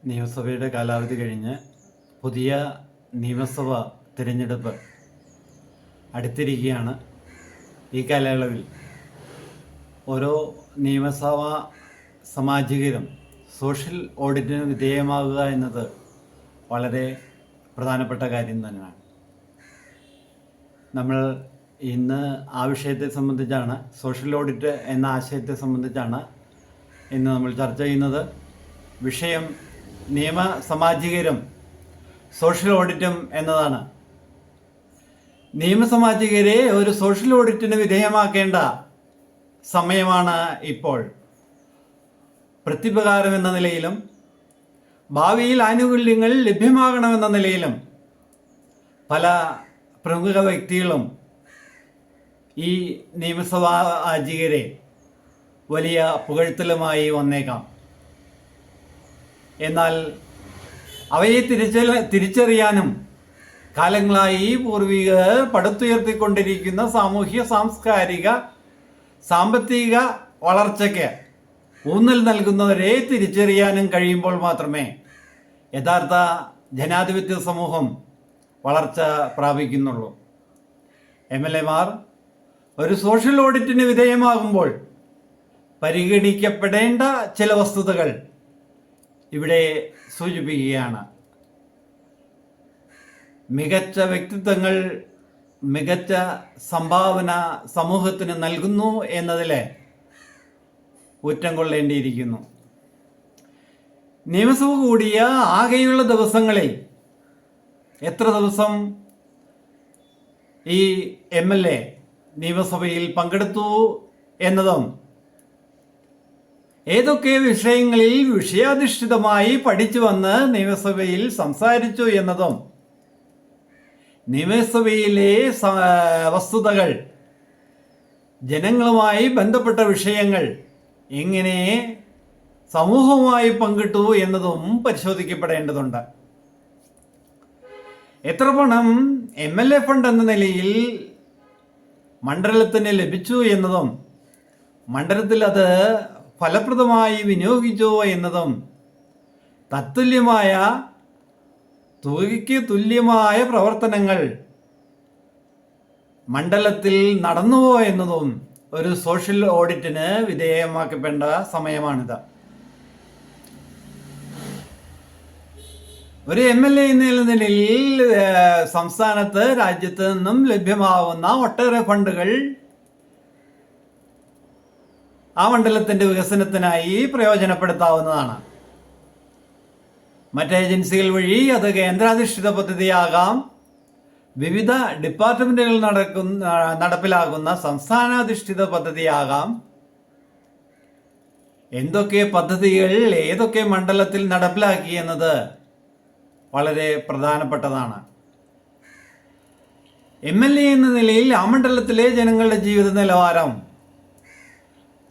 നിയമസഭയുടെ കാലാവധി കഴിഞ്ഞ് പുതിയ നിയമസഭ തിരഞ്ഞെടുപ്പ് അടുത്തിരിക്കുകയാണ്. ഈ കാലയളവിൽ ഓരോ നിയമസഭാ സാമാജികരും സോഷ്യൽ ഓഡിറ്റിന് വിധേയമാകുക എന്നത് വളരെ പ്രധാനപ്പെട്ട കാര്യം തന്നെയാണ്. നമ്മൾ ഇന്ന് ആ വിഷയത്തെ സംബന്ധിച്ചാണ്, സോഷ്യൽ ഓഡിറ്റ് എന്ന ആശയത്തെ സംബന്ധിച്ചാണ് ഇന്ന് നമ്മൾ ചർച്ച ചെയ്യുന്നത്. വിഷയം നിയമ സാമാജികരും സോഷ്യൽ ഓഡിറ്റും എന്നതാണ്. നിയമസാമാജികരെ ഒരു സോഷ്യൽ ഓഡിറ്റിന് വിധേയമാക്കേണ്ട സമയമാണ് ഇപ്പോൾ. പ്രത്യുപകാരം എന്ന നിലയിലും ഭാവിയിൽ ആനുകൂല്യങ്ങൾ ലഭ്യമാകണമെന്ന നിലയിലും പല പ്രമുഖ വ്യക്തികളും ഈ നിയമസാമാജികരെ വലിയ പുകഴ്ത്തലുമായി വന്നേക്കാം. എന്നാൽ അവയെ തിരിച്ചറിയാനും കാലങ്ങളായി പൂർവികർ പടുത്തുയർത്തിക്കൊണ്ടിരിക്കുന്ന സാമൂഹ്യ സാംസ്കാരിക സാമ്പത്തിക വളർച്ചയ്ക്ക് ഊന്നൽ നൽകുന്നവരെ തിരിച്ചറിയാനും കഴിയുമ്പോൾ മാത്രമേ യഥാർത്ഥ ജനാധിപത്യ സമൂഹം വളർച്ച പ്രാപിക്കുന്നുള്ളൂ. MLA-മാർ ഒരു സോഷ്യൽ ഓഡിറ്റിന് വിധേയമാകുമ്പോൾ പരിഗണിക്കപ്പെടേണ്ട ചില വസ്തുതകൾ ഇവിടെ സൂചിപ്പിക്കുകയാണ്. മികച്ച വ്യക്തിത്വങ്ങൾ മികച്ച സംഭാവന സമൂഹത്തിന് നൽകുന്നു എന്നതിലെ ഊറ്റം കൊള്ളേണ്ടിയിരിക്കുന്നു. നിയമസഭ കൂടിയ ആകെയുള്ള ദിവസങ്ങളിൽ എത്ര ദിവസം ഈ MLA നിയമസഭയിൽ പങ്കെടുത്തു എന്നതും ഏതൊക്കെ വിഷയങ്ങളിൽ വിഷയാധിഷ്ഠിതമായി പഠിച്ചു വന്ന് നിയമസഭയിൽ സംസാരിച്ചു എന്നതും നിയമസഭയിലെ വസ്തുതകൾ, ജനങ്ങളുമായി ബന്ധപ്പെട്ട വിഷയങ്ങൾ എങ്ങനെ സമൂഹവുമായി പങ്കിട്ടു എന്നതും പരിശോധിക്കപ്പെടേണ്ടതുണ്ട്. എത്ര പണം MLA ഫണ്ട് എന്ന നിലയിൽ മണ്ഡലത്തിന് ലഭിച്ചു എന്നതും മണ്ഡലത്തിൽ അത് ഫലപ്രദമായി വിനിയോഗിച്ചു എന്നതും തത്തുല്യമായ തുകയ്ക്ക് തുല്യമായ പ്രവർത്തനങ്ങൾ മണ്ഡലത്തിൽ നടന്നുവോ എന്നതും ഒരു സോഷ്യൽ ഓഡിറ്റിന് വിധേയമാക്കപ്പെടേണ്ട സമയമാണിത്. ഒരു MLA എന്ന നിലയിൽ സംസ്ഥാനത്ത് രാജ്യത്ത് നിന്നും ലഭ്യമാവുന്ന ഒട്ടേറെ ഫണ്ടുകൾ ആ മണ്ഡലത്തിന്റെ വികസനത്തിനായി പ്രയോജനപ്പെടുത്താവുന്നതാണ്. മറ്റ് ഏജൻസികൾ വഴി അത് കേന്ദ്രാധിഷ്ഠിത പദ്ധതിയാകാം, വിവിധ ഡിപ്പാർട്ട്മെന്റുകൾ നടപ്പിലാക്കുന്ന സംസ്ഥാനാധിഷ്ഠിത പദ്ധതിയാകാം. എന്തൊക്കെ പദ്ധതികൾ ഏതൊക്കെ മണ്ഡലത്തിൽ നടപ്പിലാക്കി എന്നത് വളരെ പ്രധാനപ്പെട്ടതാണ്. MLA എന്ന നിലയിൽ ആ മണ്ഡലത്തിലെ ജനങ്ങളുടെ ജീവിത നിലവാരം,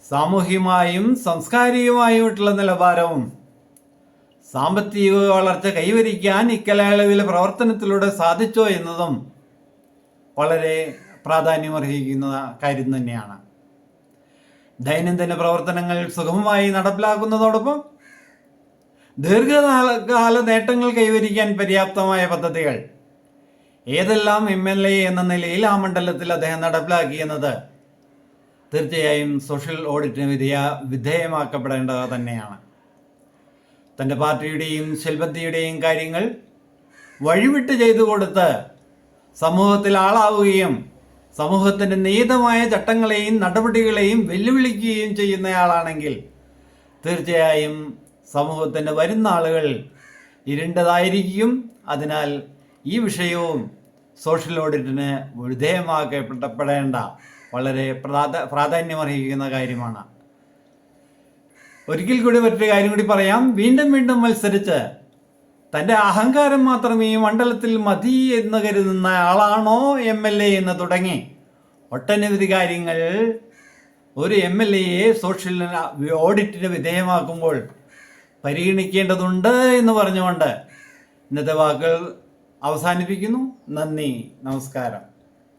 സാമൂഹികമായും സാംസ്കാരികമായിട്ടുള്ള നിലവാരവും സാമ്പത്തിക വളർച്ച കൈവരിക്കാൻ ഇക്കാലയളവിലെ പ്രവർത്തനത്തിലൂടെ സാധിച്ചോ എന്നതും വളരെ പ്രാധാന്യമർഹിക്കുന്ന കാര്യം തന്നെയാണ്. ദൈനംദിന പ്രവർത്തനങ്ങൾ സുഗമമായി നടപ്പിലാക്കുന്നതോടൊപ്പം ദീർഘകാല നേട്ടങ്ങൾ കൈവരിക്കാൻ പര്യാപ്തമായ പദ്ധതികൾ ഏതെല്ലാം MLA എന്ന നിലയിൽ ആ മണ്ഡലത്തിൽ അദ്ദേഹം നടപ്പിലാക്കി എന്നത് തീർച്ചയായും സോഷ്യൽ ഓഡിറ്റിന് വിധേയമാക്കപ്പെടേണ്ടത് തന്നെയാണ്. തൻ്റെ പാർട്ടിയുടെയും ശെൽബന്ധിയുടെയും കാര്യങ്ങൾ വഴിവിട്ട് ചെയ്തു കൊടുത്ത് സമൂഹത്തിൽ ആളാവുകയും സമൂഹത്തിൻ്റെ നിയതമായ ചട്ടങ്ങളെയും നടപടികളെയും വെല്ലുവിളിക്കുകയും ചെയ്യുന്നയാളാണെങ്കിൽ തീർച്ചയായും സമൂഹത്തിൻ്റെ വരുന്ന ആളുകൾ ഇരുണ്ടതായിരിക്കും. അതിനാൽ ഈ വിഷയവും സോഷ്യൽ ഓഡിറ്റിന് വിധേയമാക്കപ്പെടേണ്ട വളരെ പ്രാധാന്യമർഹിക്കുന്ന കാര്യമാണ്. ഒരിക്കൽ കൂടി മറ്റൊരു കാര്യം കൂടി പറയാം. വീണ്ടും വീണ്ടും മത്സരിച്ച് തൻ്റെ അഹങ്കാരം മാത്രം ഈ മണ്ഡലത്തിൽ മതി എന്ന് കരുതുന്ന ആളാണോ MLA എന്ന് തുടങ്ങി ഒട്ടനവധി കാര്യങ്ങൾ ഒരു MLA-യെ സോഷ്യൽ ഓഡിറ്റിന് വിധേയമാക്കുമ്പോൾ പരിഗണിക്കേണ്ടതുണ്ട് എന്ന് പറഞ്ഞുകൊണ്ട് ഇന്നത്തെ വാക്കുകൾ അവസാനിപ്പിക്കുന്നു. നന്ദി, നമസ്കാരം.